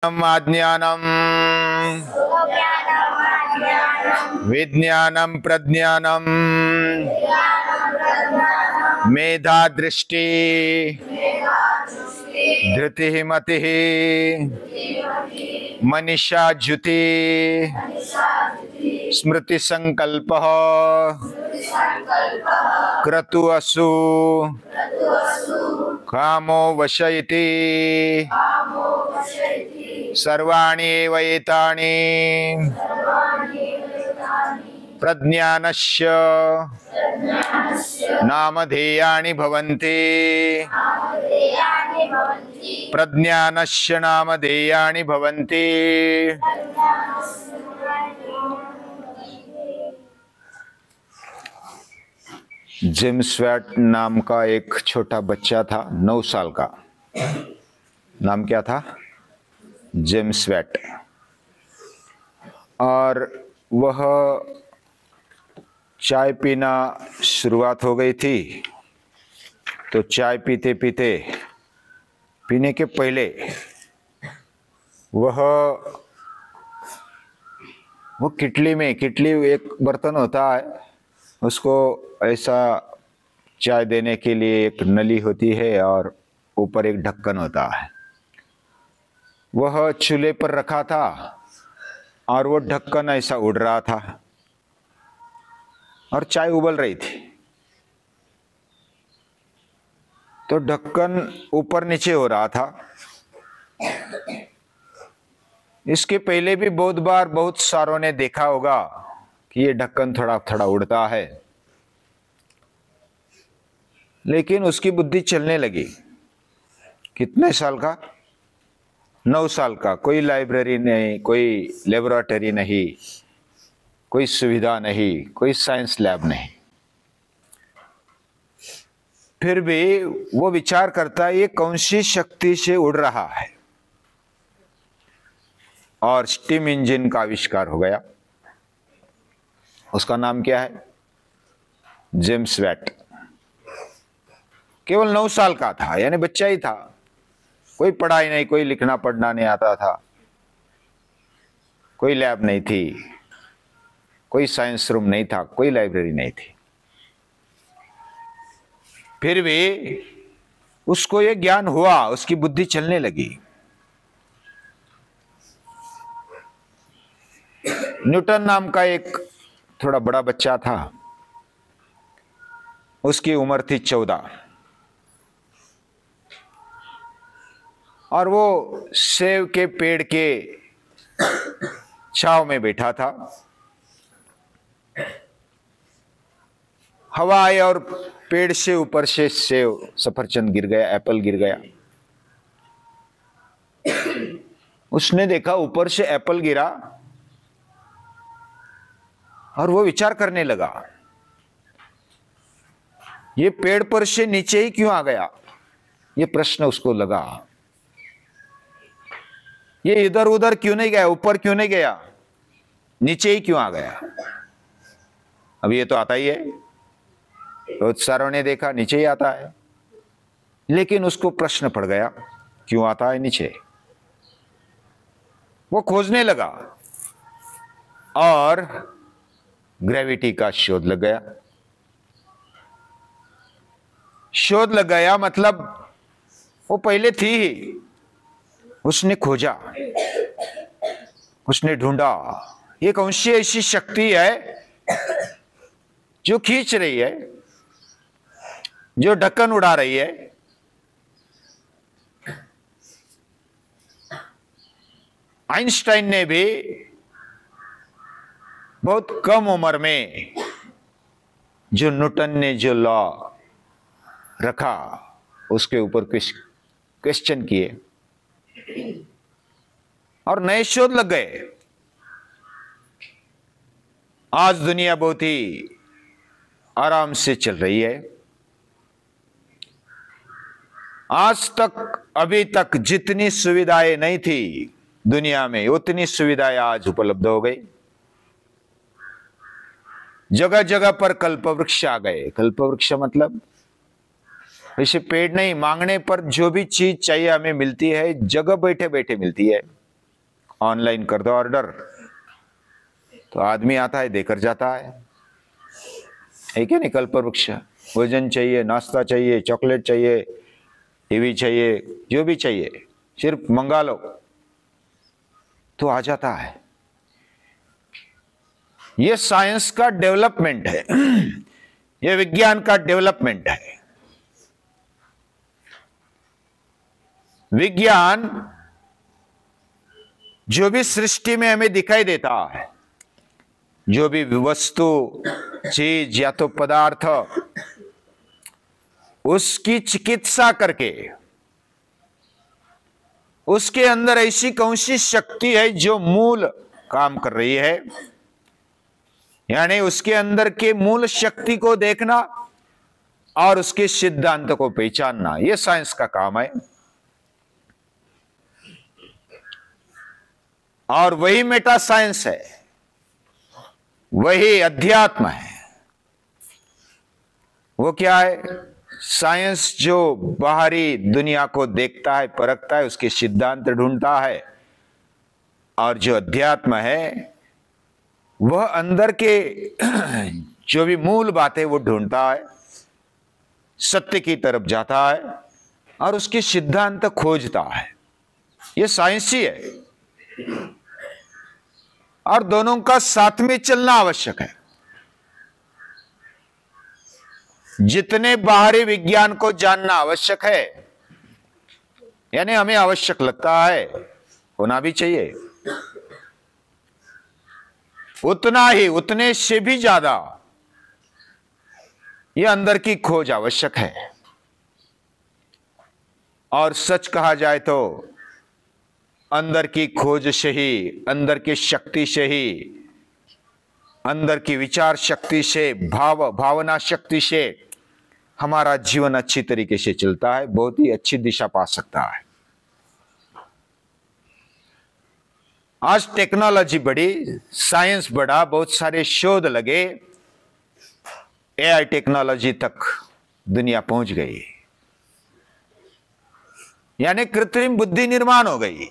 अज्ञानम विज्ञानम प्रज्ञानम मेधा दृष्टि धृति मति मनीषा ज्युति स्मृति संकल्प क्रतु असु कामो वश इति सर्वाणि एव एतानि प्रज्ञानस्य नामधेयानि भवन्ति। प्रज्ञानस्य नामधेयानि भवन्ति। जेम्स वैट नाम का एक छोटा बच्चा था, 9 साल का। नाम क्या था? James Watt. और वह चाय पीना शुरुआत हो गई थी, तो चाय पीते पीते पीने के पहले वो किटली एक बर्तन होता है, उसको ऐसा चाय देने के लिए एक नली होती है और ऊपर एक ढक्कन होता है। वह चूल्हे पर रखा था और वो ढक्कन ऐसा उड़ रहा था और चाय उबल रही थी। तो ढक्कन ऊपर नीचे हो रहा था। इसके पहले भी बहुत बार बहुत सारों ने देखा होगा कि ये ढक्कन थोड़ा थोड़ा उड़ता है, लेकिन उसकी बुद्धि चलने लगी। कितने साल का? 9 साल का। कोई लाइब्रेरी नहीं, कोई लेबोरेटरी नहीं, कोई सुविधा नहीं, कोई साइंस लैब नहीं। फिर भी वो विचार करता है ये कौन सी शक्ति से उड़ रहा है, और स्टीम इंजन का आविष्कार हो गया। उसका नाम क्या है? James Watt. केवल 9 साल का था, यानी बच्चा ही था। कोई पढ़ाई नहीं, कोई लिखना पढ़ना नहीं आता था, कोई लैब नहीं थी, कोई साइंस रूम नहीं था, कोई लाइब्रेरी नहीं थी। फिर भी उसको ये ज्ञान हुआ, उसकी बुद्धि चलने लगी। न्यूटन नाम का एक थोड़ा बड़ा बच्चा था, उसकी उम्र थी 14, और वो सेब के पेड़ के छांव में बैठा था। हवा आई और पेड़ से ऊपर से सेब, सफरचंद गिर गया, एप्पल गिर गया। उसने देखा ऊपर से एप्पल गिरा और वो विचार करने लगा, ये पेड़ पर से नीचे ही क्यों आ गया? ये प्रश्न उसको लगा। ये इधर उधर क्यों नहीं गया, ऊपर क्यों नहीं गया, नीचे ही क्यों आ गया? अब ये तो आता ही है, बहुत सारों ने देखा नीचे ही आता है। लेकिन उसको प्रश्न पड़ गया, क्यों आता है नीचे? वो खोजने लगा और ग्रेविटी का शोध लग गया। शोध लग गया मतलब वो पहले थी ही, उसने खोजा, उसने ढूंढा ये कौन सी ऐसी शक्ति है जो खींच रही है, जो ढक्कन उड़ा रही है। आइंस्टाइन ने भी बहुत कम उम्र में जो न्यूटन ने जो लॉ रखा उसके ऊपर कुछ क्वेश्चन किए और नए शोध लग गए। आज दुनिया बहुत ही आराम से चल रही है। आज तक, अभी तक जितनी सुविधाएं नहीं थी दुनिया में, उतनी सुविधाएं आज उपलब्ध हो गई। जगह जगह पर कल्पवृक्ष आ गए। कल्पवृक्ष मतलब ऐसे पेड़ नहीं, मांगने पर जो भी चीज चाहिए हमें मिलती है, जगह बैठे बैठे मिलती है। ऑनलाइन कर दो ऑर्डर, तो आदमी आता है देकर जाता है क्या नहीं? कल्पवृक्ष, भोजन चाहिए, नाश्ता चाहिए, चॉकलेट चाहिए, टीवी चाहिए, जो भी चाहिए सिर्फ मंगा लो तो आ जाता है। ये साइंस का डेवलपमेंट है, ये विज्ञान का डेवलपमेंट है। विज्ञान जो भी सृष्टि में हमें दिखाई देता है, जो भी वस्तु, चीज या तो पदार्थ, उसकी चिकित्सा करके उसके अंदर ऐसी कौन सी शक्ति है जो मूल काम कर रही है, यानी उसके अंदर के मूल शक्ति को देखना और उसके सिद्धांत को पहचानना, यह साइंस का काम है। और वही मेटा साइंस है, वही अध्यात्म है। वो क्या है? साइंस जो बाहरी दुनिया को देखता है, परखता है, उसके सिद्धांत ढूंढता है, और जो अध्यात्म है वह अंदर के जो भी मूल बातें वो ढूंढता है, सत्य की तरफ जाता है और उसके सिद्धांत खोजता है। यह साइंस ही है, और दोनों का साथ में चलना आवश्यक है। जितने बाहरी विज्ञान को जानना आवश्यक है, यानी हमें आवश्यक लगता है, होना भी चाहिए, उतना ही, उतने से भी ज्यादा यह अंदर की खोज आवश्यक है। और सच कहा जाए तो अंदर की खोज से ही, अंदर की शक्ति से ही, अंदर की विचार शक्ति से, भावना शक्ति से हमारा जीवन अच्छी तरीके से चलता है, बहुत ही अच्छी दिशा पा सकता है। आज टेक्नोलॉजी बढ़ी, साइंस बढ़ा, बहुत सारे शोध लगे, एआई टेक्नोलॉजी तक दुनिया पहुंच गई, यानी कृत्रिम बुद्धि निर्माण हो गई।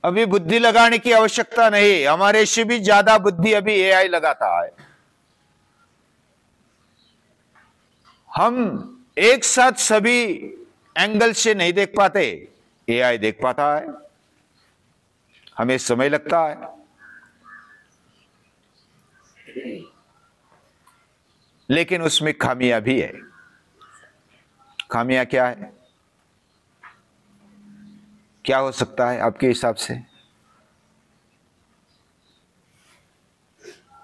अभी बुद्धि लगाने की आवश्यकता नहीं, हमारे से भी ज्यादा बुद्धि अभी एआई लगाता है। हम एक साथ सभी एंगल से नहीं देख पाते, एआई देख पाता है, हमें समय लगता है। लेकिन उसमें खामियां भी है। खामियां क्या है? क्या हो सकता है आपके हिसाब से?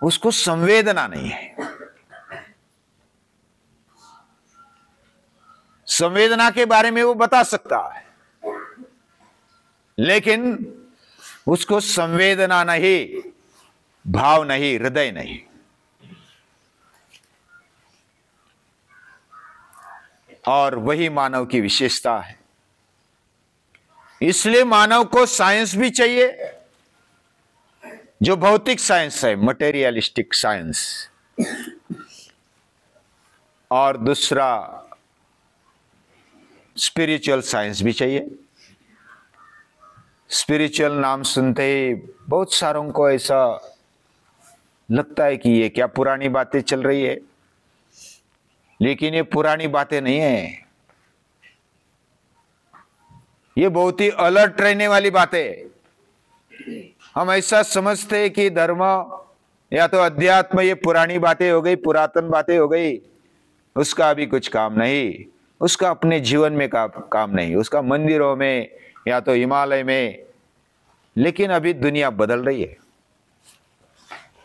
उसको संवेदना नहीं है। संवेदना के बारे में वो बता सकता है, लेकिन उसको संवेदना नहीं, भाव नहीं, हृदय नहीं। और वही मानव की विशेषता है। इसलिए मानव को साइंस भी चाहिए, जो भौतिक साइंस है, मटेरियलिस्टिक साइंस, और दूसरा स्पिरिचुअल साइंस भी चाहिए। स्पिरिचुअल नाम सुनते ही बहुत सारों को ऐसा लगता है कि ये क्या पुरानी बातें चल रही है, लेकिन ये पुरानी बातें नहीं है, ये बहुत ही अलर्ट रहने वाली बातें। हम ऐसा समझते हैं कि धर्म या तो अध्यात्म ये पुरानी बातें हो गई, पुरातन बातें हो गई, उसका अभी कुछ काम नहीं, उसका अपने जीवन में काम नहीं, उसका मंदिरों में या तो हिमालय में। लेकिन अभी दुनिया बदल रही है,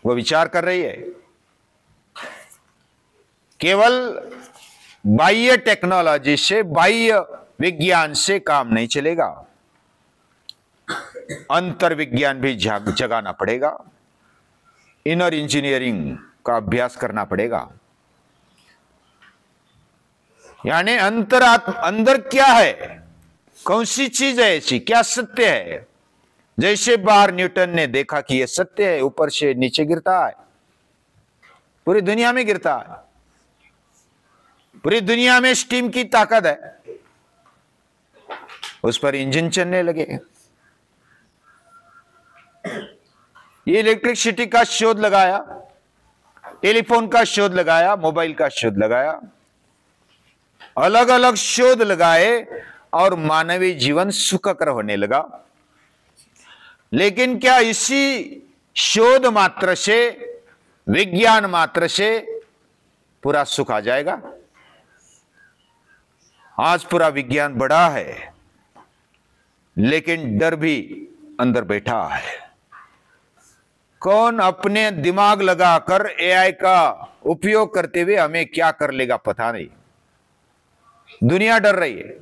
वो विचार कर रही है। केवल बाह्य टेक्नोलॉजी से, बाह्य विज्ञान से काम नहीं चलेगा, अंतर विज्ञान भी जगाना पड़ेगा, इनर इंजीनियरिंग का अभ्यास करना पड़ेगा। यानी अंदर क्या है, कौन सी चीज है ऐसी, क्या सत्य है। जैसे बाहर न्यूटन ने देखा कि यह सत्य है, ऊपर से नीचे गिरता है, पूरी दुनिया में गिरता है, पूरी दुनिया में स्टीम की ताकत है, उस पर इंजन चलने लगे, ये इलेक्ट्रिसिटी का शोध लगाया, टेलीफोन का शोध लगाया, मोबाइल का शोध लगाया, अलग अलग शोध लगाए और मानवीय जीवन सुखकर होने लगा। लेकिन क्या इसी शोध मात्र से, विज्ञान मात्र से पूरा सुख आ जाएगा? आज पूरा विज्ञान बढ़ा है, लेकिन डर भी अंदर बैठा है। कौन अपने दिमाग लगाकर एआई का उपयोग करते हुए हमें क्या कर लेगा पता नहीं। दुनिया डर रही है।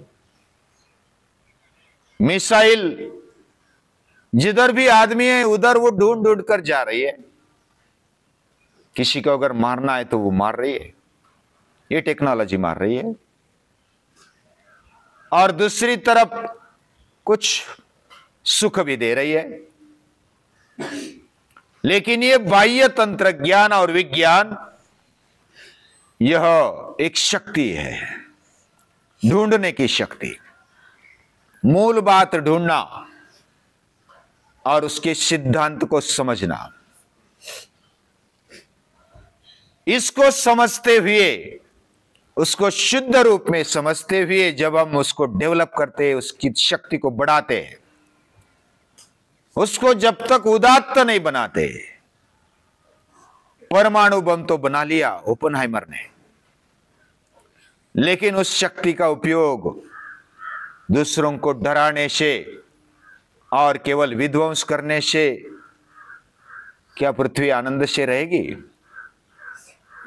मिसाइल जिधर भी आदमी है उधर वो ढूंढ ढूंढ कर जा रही है। किसी को अगर मारना है तो वो मार रही है, ये टेक्नोलॉजी मार रही है। और दूसरी तरफ कुछ सुख भी दे रही है। लेकिन ये बाह्य तंत्र ज्ञान और विज्ञान, यह एक शक्ति है, ढूंढने की शक्ति, मूल बात ढूंढना और उसके सिद्धांत को समझना। इसको समझते हुए, उसको शुद्ध रूप में समझते हुए जब हम उसको डेवलप करते हैं, उसकी शक्ति को बढ़ाते हैं, उसको जब तक उदात्त नहीं बनाते। परमाणु बम तो बना लिया ओपेनहाइमर ने, लेकिन उस शक्ति का उपयोग दूसरों को डराने से और केवल विध्वंस करने से क्या पृथ्वी आनंद से रहेगी?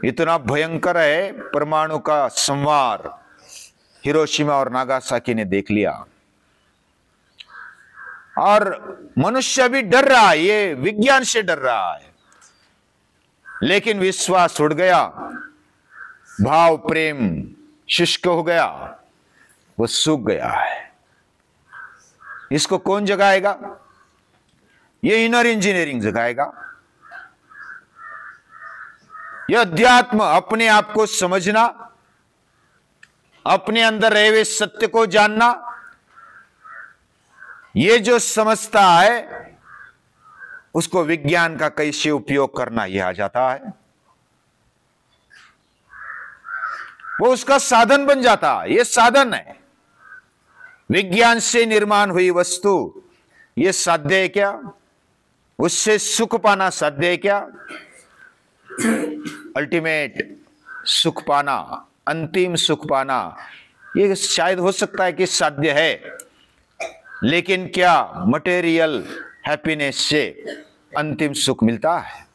इतना भयंकर है परमाणु का संवार, हिरोशिमा और नागासाकी ने देख लिया। और मनुष्य भी डर रहा है, ये विज्ञान से डर रहा है। लेकिन विश्वास उड़ गया, भाव प्रेम शुष्क हो गया, वो सूख गया है। इसको कौन जगाएगा? ये इनर इंजीनियरिंग जगाएगा। यह अध्यात्म, अपने आप को समझना, अपने अंदर रहे हुए सत्य को जानना, ये जो समझता है उसको विज्ञान का कैसे उपयोग करना यह आ जाता है। वो उसका साधन बन जाता है। ये साधन है। विज्ञान से निर्माण हुई वस्तु ये साध्य है क्या? उससे सुख पाना साध्य है क्या? अल्टीमेट सुख पाना, अंतिम सुख पाना, ये शायद हो सकता है कि साध्य है, लेकिन क्या मटेरियल हैप्पीनेस से अंतिम सुख मिलता है?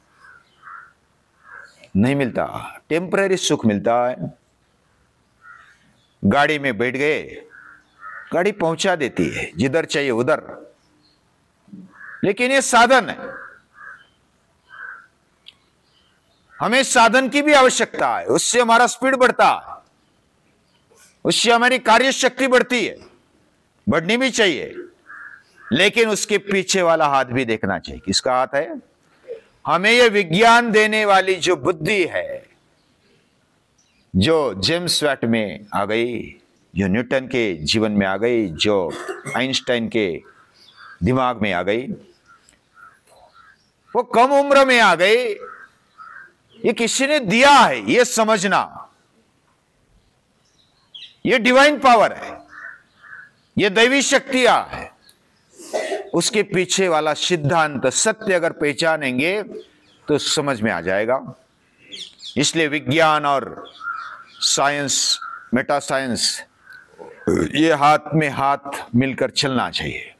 नहीं मिलता। टेम्पररी सुख मिलता है। गाड़ी में बैठ गए, गाड़ी पहुंचा देती है जिधर चाहिए उधर, लेकिन ये साधन है। हमें साधन की भी आवश्यकता है, उससे हमारा स्पीड बढ़ता है, उससे हमारी कार्य शक्ति बढ़ती है, बढ़नी भी चाहिए। लेकिन उसके पीछे वाला हाथ भी देखना चाहिए। किसका हाथ है? हमें यह विज्ञान देने वाली जो बुद्धि है, जो जेम्स वैट में आ गई, जो न्यूटन के जीवन में आ गई, जो आइंस्टाइन के दिमाग में आ गई, वो कम उम्र में आ गई। ये किसी ने दिया है, ये समझना, ये डिवाइन पावर है, ये दैवी शक्तियां है। उसके पीछे वाला सिद्धांत सत्य अगर पहचानेंगे तो समझ में आ जाएगा। इसलिए विज्ञान और साइंस, मेटा साइंस, ये हाथ में हाथ मिलकर चलना चाहिए।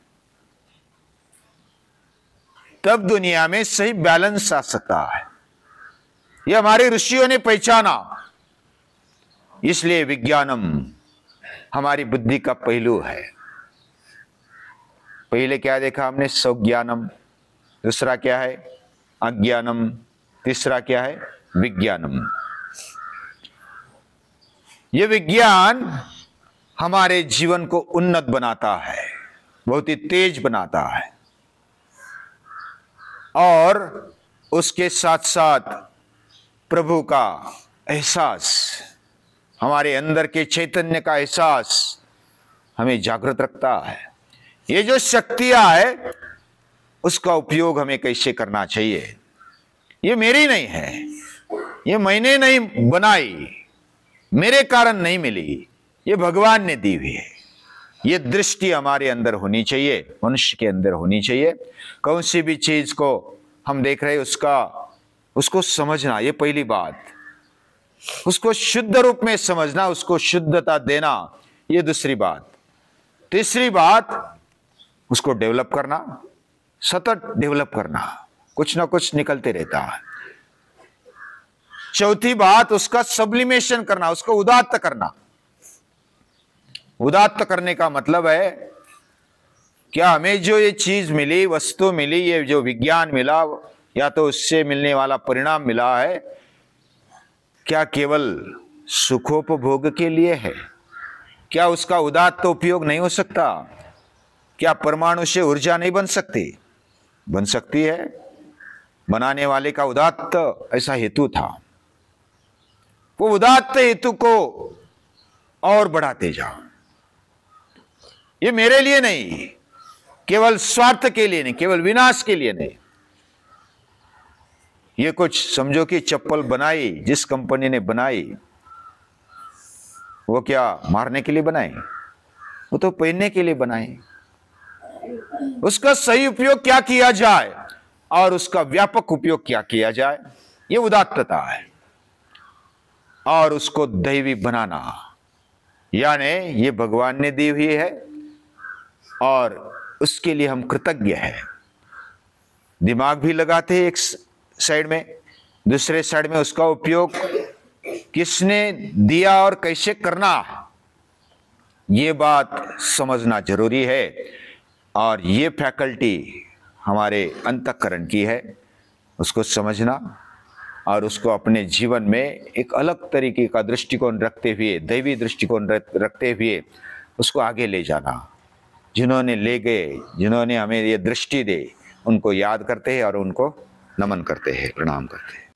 तब दुनिया में सही बैलेंस आ सकता है। यह हमारे ऋषियों ने पहचाना। इसलिए विज्ञानम हमारी बुद्धि का पहलू है। पहले क्या देखा हमने? स्वज्ञानम। दूसरा क्या है? अज्ञानम। तीसरा क्या है? विज्ञानम। यह विज्ञान हमारे जीवन को उन्नत बनाता है, बहुत ही तेज बनाता है, और उसके साथ साथ प्रभु का एहसास, हमारे अंदर के चैतन्य का एहसास हमें जागृत रखता है। ये जो शक्तियां है, उसका उपयोग हमें कैसे करना चाहिए। ये मेरी नहीं है, ये मैंने नहीं बनाई, मेरे कारण नहीं मिली, ये भगवान ने दी हुई है। ये दृष्टि हमारे अंदर होनी चाहिए, मनुष्य के अंदर होनी चाहिए। कौन सी भी चीज को हम देख रहे उसको समझना, ये पहली बात। उसको शुद्ध रूप में समझना, उसको शुद्धता देना, ये दूसरी बात। तीसरी बात, उसको डेवलप करना, सतत डेवलप करना, कुछ ना कुछ निकलते रहता है। चौथी बात, उसका सब्लिमेशन करना, उसको उदात्त करना। उदात्त करने का मतलब है, क्या हमें जो ये चीज मिली, वस्तु मिली, ये जो विज्ञान मिला, या तो उससे मिलने वाला परिणाम मिला है, क्या केवल सुखोपभोग के लिए है? क्या उसका उदात्त उपयोग नहीं हो सकता? क्या परमाणु से ऊर्जा नहीं बन सकती? बन सकती है। बनाने वाले का उदात्त ऐसा हेतु था। वो उदात्त हेतु को और बढ़ाते जाओ। ये मेरे लिए नहीं, केवल स्वार्थ के लिए नहीं, केवल विनाश के लिए नहीं। ये कुछ समझो कि चप्पल बनाई, जिस कंपनी ने बनाई, वो क्या मारने के लिए बनाई? वो तो पहनने के लिए बनाई। उसका सही उपयोग क्या किया जाए और उसका व्यापक उपयोग क्या किया जाए, ये उदात्तता है। और उसको दैवी बनाना, यानी ये भगवान ने दी हुई है और उसके लिए हम कृतज्ञ हैं। दिमाग भी लगाते हैं एक साइड में, दूसरे साइड में उसका उपयोग किसने दिया और कैसे करना, ये बात समझना जरूरी है। और ये फैकल्टी हमारे अंतःकरण की है, उसको समझना और उसको अपने जीवन में एक अलग तरीके का दृष्टिकोण रखते हुए, दैवी दृष्टिकोण रखते हुए उसको आगे ले जाना। जिन्होंने ले गए, जिन्होंने हमें ये दृष्टि दी, उनको याद करते हैं और उनको नमन करते हैं, प्रणाम करते हैं।